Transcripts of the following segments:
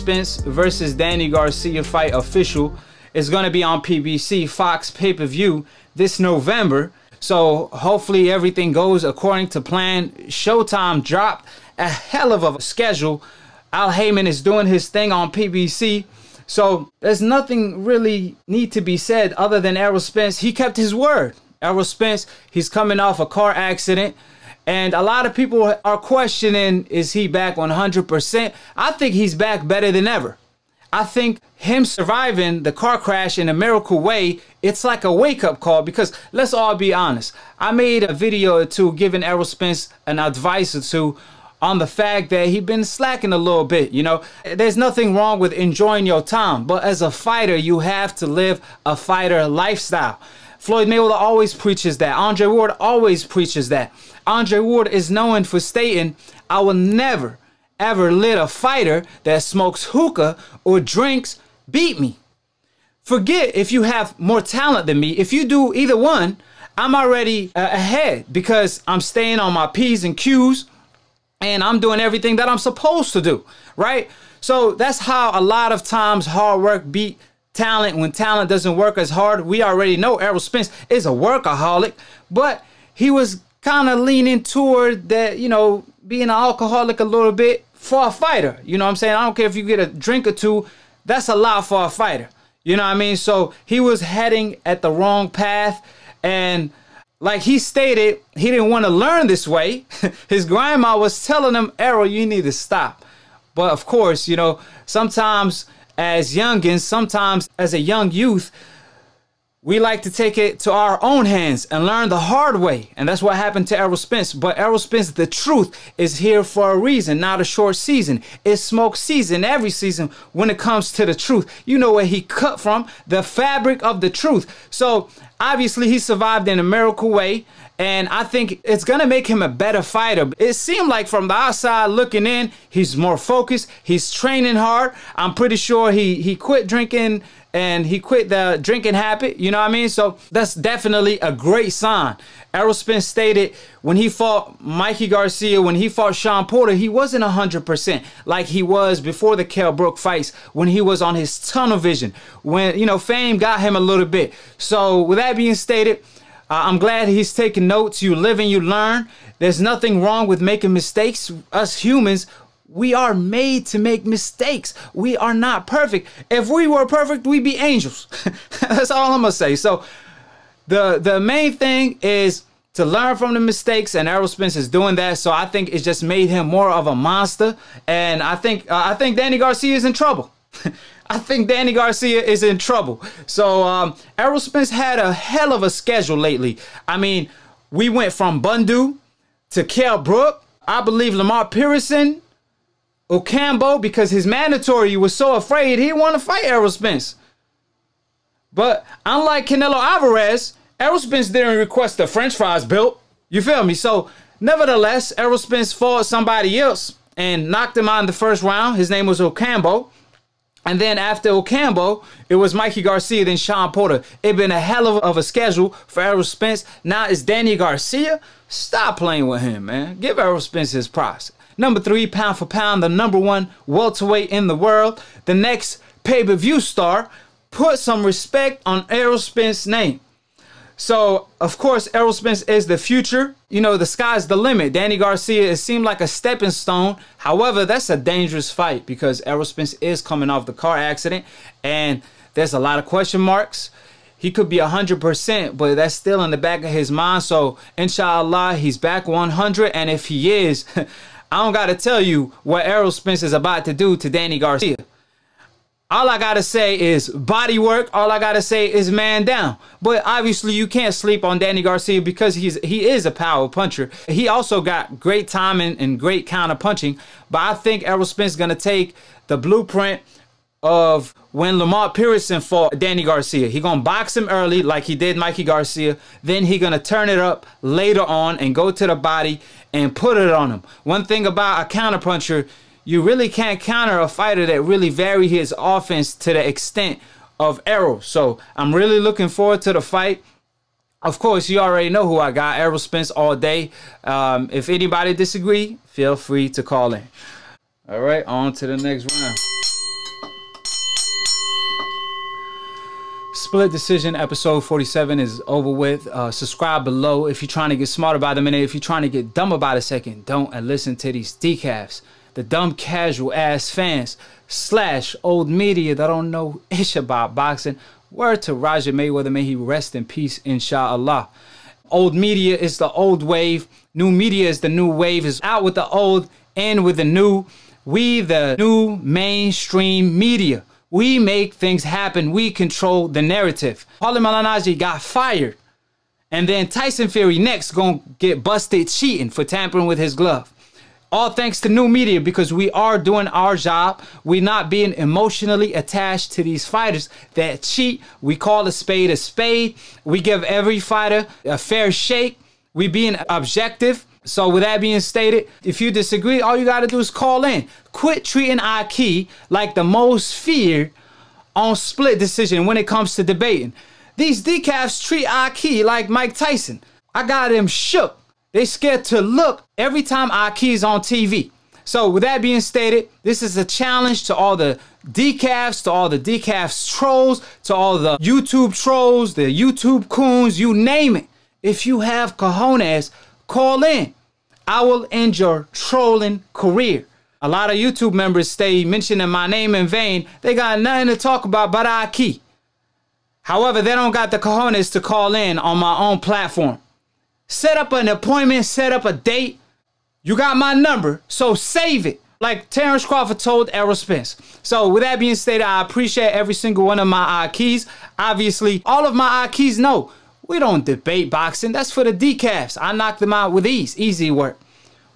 Spence versus Danny Garcia fight official. It's going to be on PBC, Fox pay-per-view this November. So hopefully everything goes according to plan. Showtime dropped a hell of a schedule. Al Heyman is doing his thing on PBC. So there's nothing really need to be said other than Errol Spence. He kept his word. Errol Spence, he's coming off a car accident. And a lot of people are questioning, is he back 100%? I think he's back better than ever. I think him surviving the car crash in a miracle way, it's like a wake-up call, because let's all be honest. I made a video or two giving Errol Spence an advice or two on the fact that he's been slacking a little bit, you know. There's nothing wrong with enjoying your time, but as a fighter, you have to live a fighter lifestyle. Floyd Mayweather always preaches that. Andre Ward always preaches that. Andre Ward is known for stating, I will never, ever let a fighter that smokes hookah or drinks beat me. Forget if you have more talent than me. If you do either one, I'm already ahead because I'm staying on my P's and Q's and I'm doing everything that I'm supposed to do, right? So that's how a lot of times hard work beat talent when talent doesn't work as hard. We already know Errol Spence is a workaholic, but he was kind of leaning toward that, you know, being an alcoholic a little bit for a fighter. You know what I'm saying? I don't care if you get a drink or two, that's a lot for a fighter. You know what I mean? So he was heading at the wrong path, and like he stated, he didn't want to learn this way. His grandma was telling him, Errol, you need to stop. But of course, you know, sometimes as youngins, sometimes as a young youth, we like to take it to our own hands and learn the hard way. And that's what happened to Errol Spence. But Errol Spence, the truth is here for a reason, not a short season. It's smoke season every season when it comes to the truth. You know where he cut from, the fabric of the truth. So obviously he survived in a miracle way. And I think it's going to make him a better fighter. It seemed like from the outside looking in, he's more focused. He's training hard. I'm pretty sure he quit drinking and he quit the drinking habit. You know what I mean? So that's definitely a great sign. Errol Spence stated when he fought Mikey Garcia, when he fought Sean Porter, he wasn't 100% like he was before the Kell Brook fights, when he was on his tunnel vision, when, you know, fame got him a little bit. So with that being stated, I'm glad he's taking notes. You live and you learn. There's nothing wrong with making mistakes. Us humans, we are made to make mistakes. We are not perfect. If we were perfect, we'd be angels. That's all I'm going to say. So the main thing is to learn from the mistakes, and Errol Spence is doing that. So I think it's just made him more of a monster. And I think Danny Garcia is in trouble. I think Danny Garcia is in trouble. So Errol Spence had a hell of a schedule lately. I mean, we went from Bundu to Kell Brook. I believe Lamar Pearson, Ocambo, because his mandatory was so afraid he didn't want to fight Errol Spence. But unlike Canelo Alvarez, Errol Spence didn't request the French fries built. You feel me? So nevertheless, Errol Spence fought somebody else and knocked him out in the first round. His name was Ocambo. And then after Ocambo, it was Mikey Garcia, then Sean Porter. It's been a hell of a schedule for Errol Spence. Now it's Danny Garcia. Stop playing with him, man. Give Errol Spence his props. Number 3, pound for pound, the #1 welterweight in the world. The next pay-per-view star. Put some respect on Errol Spence's name. So, of course, Errol Spence is the future. You know, the sky's the limit. Danny Garcia, it seemed like a stepping stone. However, that's a dangerous fight because Errol Spence is coming off the car accident and there's a lot of question marks. He could be 100%, but that's still in the back of his mind. So, inshallah, he's back 100. And if he is, I don't got to tell you what Errol Spence is about to do to Danny Garcia. All I got to say is body work. All I got to say is man down. But obviously you can't sleep on Danny Garcia because he is a power puncher. He also got great timing and great counter punching. But I think Errol Spence is going to take the blueprint of when Lamar Pearson fought Danny Garcia. He going to box him early like he did Mikey Garcia. Then he going to turn it up later on and go to the body and put it on him. One thing about a counter puncher, you really can't counter a fighter that really vary his offense to the extent of Errol. So I'm really looking forward to the fight. Of course, you already know who I got, Errol Spence all day. If anybody disagree, feel free to call in. All right, on to the next round. Split Decision episode 47 is over with. Subscribe below if you're trying to get smarter by the minute. If you're trying to get dumber by the second, don't and listen to these decafs. The dumb casual ass fans / old media that don't know ish about boxing. Word to Roger Mayweather, may he rest in peace, inshallah. Old media is the old wave. New media is the new wave. Is out with the old, in with the new. We the new mainstream media. We make things happen. We control the narrative. Paulie Malignaggi got fired. And then Tyson Fury next gonna get busted cheating for tampering with his glove. All thanks to new media, because we are doing our job. We're not being emotionally attached to these fighters that cheat. We call a spade a spade. We give every fighter a fair shake. We being objective. So with that being stated, if you disagree, all you got to do is call in. Quit treating Akhi like the most feared on Split Decision when it comes to debating. These decafs treat Akhi like Mike Tyson. I got him shook. They scared to look every time Akhi is on TV. So with that being stated, this is a challenge to all the decafs, to all the decafs trolls, to all the YouTube trolls, the YouTube coons, you name it. If you have cojones, call in. I will end your trolling career. A lot of YouTube members stay mentioning my name in vain. They got nothing to talk about but Akhi. However, they don't got the cojones to call in on my own platform. Set up an appointment, set up a date. You got my number, so save it. Like Terrence Crawford told Errol Spence. So with that being stated, I appreciate every single one of my Akhis. Obviously, all of my Akhis know we don't debate boxing. That's for the decafs. I knock them out with ease. Easy work.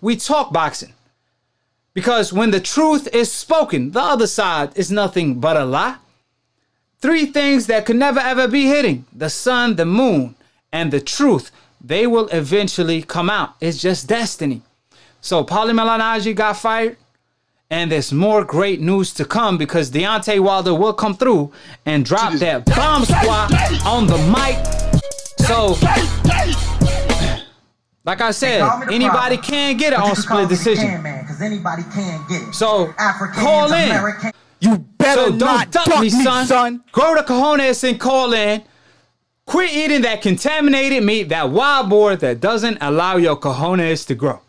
We talk boxing. Because when the truth is spoken, the other side is nothing but a lie. 3 things that could never ever be hidden: the sun, the moon, and the truth. They will eventually come out. It's just destiny. So Paulie Malignaggi got fired. And there's more great news to come, because Deontay Wilder will come through and drop that bomb squat on the mic. So, like I said, anybody can get it on Split Decision. So, call in. You better so don't duck me, son. Grow the cojones and call in. Quit eating that contaminated meat, that wild boar that doesn't allow your cojones to grow.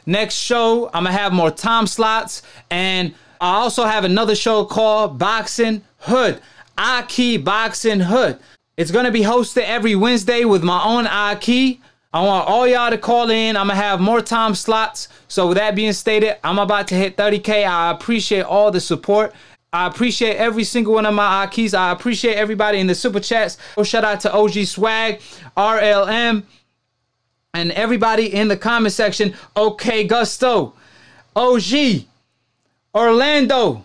Next show, I'm going to have more time slots. And I also have another show called Boxing Hood. Akhi Boxing Hood. It's going to be hosted every Wednesday with my own Akhi. I want all y'all to call in. I'm going to have more time slots. So with that being stated, I'm about to hit 30K. I appreciate all the support. I appreciate every single one of my Akhis. I appreciate everybody in the super chats. Shout out to OG Swag, RLM, and everybody in the comment section. OK Gusto, OG, Orlando,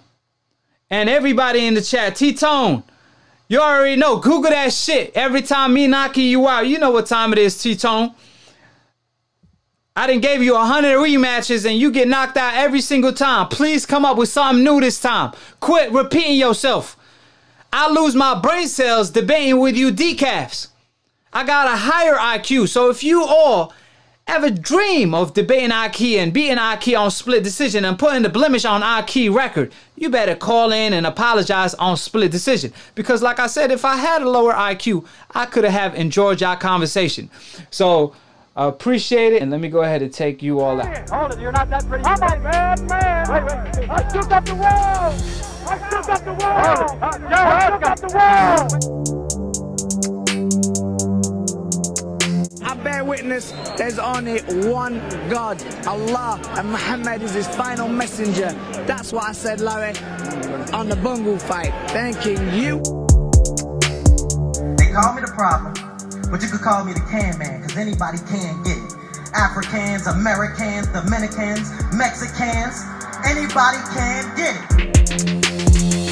and everybody in the chat. T-Tone. You already know. Google that shit. Every time me knocking you out, you know what time it is, T-Tone. I done gave you 100 rematches and you get knocked out every single time. Please come up with something new this time. Quit repeating yourself. I lose my brain cells debating with you decafs. I got a higher IQ. So if you all ever dream of debating Akhi and beating Akhi on Split Decision and putting the blemish on Akhi record, you better call in and apologize on Split Decision. Because like I said, if I had a lower IQ, I could have enjoyed your conversation. So I appreciate it, and let me go ahead and take you all out. Hold it, you're not that pretty. I'm a bad man. Wait. I still got the world. I still got the world. I still got the world. I bear witness, there's only one God, Allah, and Muhammad is his final messenger. That's what I said, Larry, on the Bungle fight. Thanking you. They call me the problem, but you could call me the can man, because anybody can get it. Africans, Americans, Dominicans, Mexicans, anybody can get it.